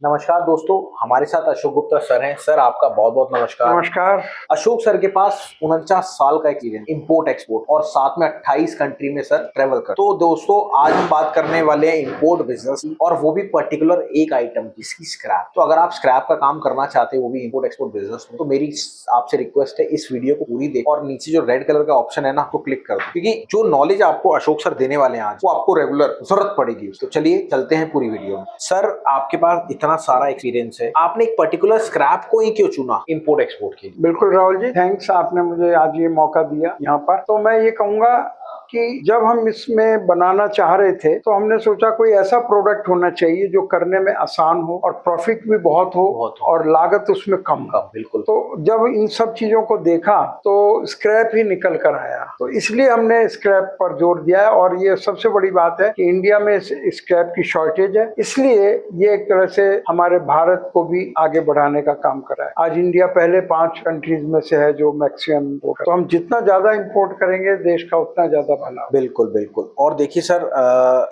नमस्कार दोस्तों, हमारे साथ अशोक गुप्ता सर हैं। सर आपका बहुत बहुत नमस्कार। नमस्कार। अशोक सर के पास 49 साल का एक्सपीरियंस इंपोर्ट एक्सपोर्ट और साथ में 28 कंट्री में सर ट्रेवल कर। तो दोस्तों आज हम बात करने वाले हैं इंपोर्ट बिजनेस की, और वो भी पर्टिकुलर एक आइटम जिसकी स्क्रैप। तो अगर आप स्क्रैप का काम करना चाहते हैं वो भी इंपोर्ट एक्सपोर्ट बिजनेस में, तो मेरी आपसे रिक्वेस्ट है इस वीडियो को पूरी देखो और नीचे जो रेड कलर का ऑप्शन है ना आपको क्लिक कर दो, क्योंकि जो नॉलेज आपको अशोक सर देने वाले हैं आज वो आपको रेगुलर जरूरत पड़ेगी। तो चलिए चलते हैं पूरी वीडियो में। सर आपके पास इतना सारा एक्सपीरियंस है, आपने एक पर्टिकुलर स्क्रैप को ही क्यों चुना इंपोर्ट एक्सपोर्ट के लिए? बिल्कुल राहुल जी, थैंक्स, आपने मुझे आज ये मौका दिया यहाँ पर। तो मैं ये कहूँगा कि जब हम इसमें बनाना चाह रहे थे तो हमने सोचा कोई ऐसा प्रोडक्ट होना चाहिए जो करने में आसान हो और प्रॉफिट भी बहुत हो और लागत उसमें कम। बिल्कुल। तो जब इन सब चीजों को देखा तो स्क्रैप ही निकल कर आया, तो इसलिए हमने स्क्रैप पर जोर दिया है। और ये सबसे बड़ी बात है कि इंडिया में स्क्रैप की शॉर्टेज है, इसलिए ये एक तरह से हमारे भारत को भी आगे बढ़ाने का काम कर रहा है। आज इंडिया पहले 5 कंट्रीज में से है जो मैक्सिमम इम्पोर्ट, तो हम जितना ज्यादा इम्पोर्ट करेंगे देश का उतना ज्यादा भला। बिल्कुल बिल्कुल। और देखिए सर,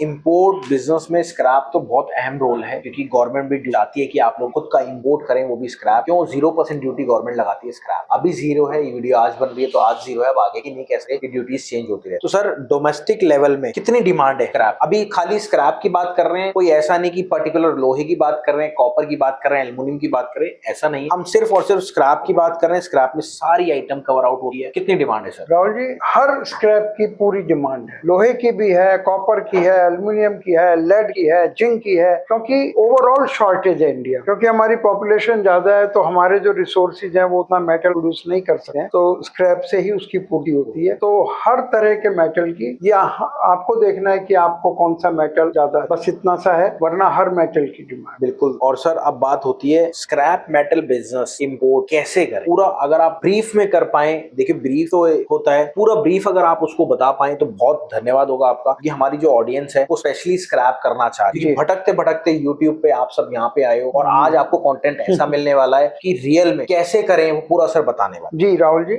इंपोर्ट बिजनेस में स्क्रैप तो बहुत अहम रोल है, क्योंकि गवर्नमेंट भी चाहती है कि आप लोग खुद का इंपोर्ट करें, वो भी स्क्रैप। क्यों 0% ड्यूटी गवर्नमेंट लगाती है स्क्रैप? अभी 0 है, ये वीडियो आज बन रही है तो आज 0 है, अब आगे की नहीं कह सकते, ड्यूटीज चेंज होती है। तो सर डोमेस्टिक लेवल में कितनी डिमांड है स्क्रैप? अभी खाली स्क्रैप की बात कर रहे हैं, कोई ऐसा नहीं कि पर्टिकुलर लोहे की बात कर रहे हैं, कॉपर की बात कर रहे हैं, एल्युमिनियम की बात कर रहे हैं, ऐसा नहीं। हम सिर्फ और सिर्फ स्क्रैप की बात कर रहे हैं। स्क्रैप में सारी आइटम कवर आउट होती है। कितनी डिमांड है सर? राहुल जी, हर स्क्रैप की पूरी डिमांड है, लोहे की भी है, कॉपर की है, एल्युमिनियम की है, लेड की है, जिंक की है, क्योंकि ओवरऑल शॉर्टेज है इंडिया। क्योंकि हमारी पॉपुलेशन ज्यादा है तो हमारे जो रिसोर्सेज हैं वो उतना मेटल प्रोड्यूस नहीं कर सकते हैं, तो स्क्रैप से ही उसकी पूर्ति होती है। तो हर तरह के मेटल की, या आपको देखना है कि आपको कौन सा मेटल ज्यादा है, बस इतना सा है, वरना हर मेटल की डिमांड। बिल्कुल। और सर अब बात होती है स्क्रैप मेटल बिजनेस इंपोर्ट कैसे करें, पूरा अगर आप ब्रीफ में कर पाए। देखिए ब्रीफ तो होता है, पूरा ब्रीफ अगर आप उसको बता पाए तो बहुत धन्यवाद होगा आपका, कि हमारी जो ऑडियंस है वो स्पेशली स्क्रैप करना चाहती है। भटकते भटकते यूट्यूब पे आप सब यहाँ पे आए हो, और आज आपको कंटेंट ऐसा मिलने वाला है कि रियल में कैसे करें वो पूरा सर बताने वाला। जी राहुल जी,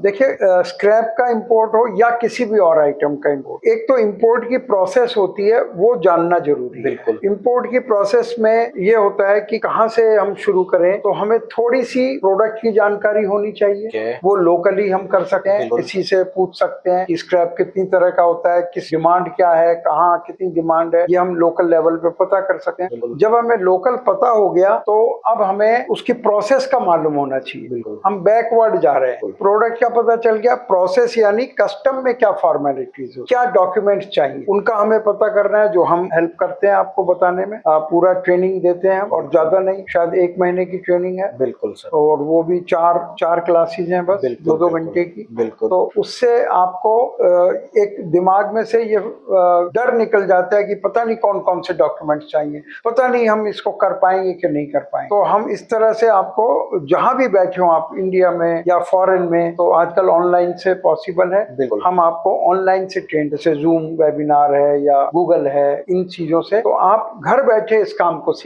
देखिए स्क्रैप का इंपोर्ट हो या किसी भी और आइटम का इंपोर्ट, एक तो इंपोर्ट की प्रोसेस होती है वो जानना जरूरी है। बिल्कुल। इंपोर्ट की प्रोसेस में ये होता है कि कहाँ से हम शुरू करें, तो हमें थोड़ी सी प्रोडक्ट की जानकारी होनी चाहिए। वो लोकली हम कर सकते हैं, किसी से पूछ सकते हैं कि स्क्रैप कितनी तरह का होता है, किस डिमांड क्या है, कहाँ कितनी डिमांड है, ये हम लोकल लेवल पे पता कर सकते हैं। जब हमें लोकल पता हो गया तो अब हमें उसकी प्रोसेस का मालूम होना चाहिए। हम बैकवर्ड जा रहे हैं। प्रोडक्ट का पता चल गया, प्रोसेस यानी कस्टम में क्या फॉर्मेलिटीज हो, क्या डॉक्यूमेंट्स चाहिए, उनका हमें पता करना है, जो हम हेल्प करते हैं आपको बताने में। पूरा ट्रेनिंग देते हैं, और ज्यादा नहीं, शायद 1 महीने की ट्रेनिंग है। बिल्कुल सर। और वो भी चार क्लासेज हैं, बस 2-2 घंटे की। बिल्कुल। तो उससे आपको एक दिमाग में से ये डर निकल जाता है कि पता नहीं कौन कौन से डॉक्यूमेंट्स चाहिए, पता नहीं हम इसको कर पाएंगे कि नहीं कर पाएंगे। तो हम इस तरह से आपको, जहां भी बैठे हो आप, इंडिया में या फॉरेन में, तो आजकल ऑनलाइन से पॉसिबल है। हम आपको ऑनलाइन से ट्रेन, जैसे जूम वेबिनार है या गूगल है, इन चीजों से तो आप घर बैठे इस काम को सीख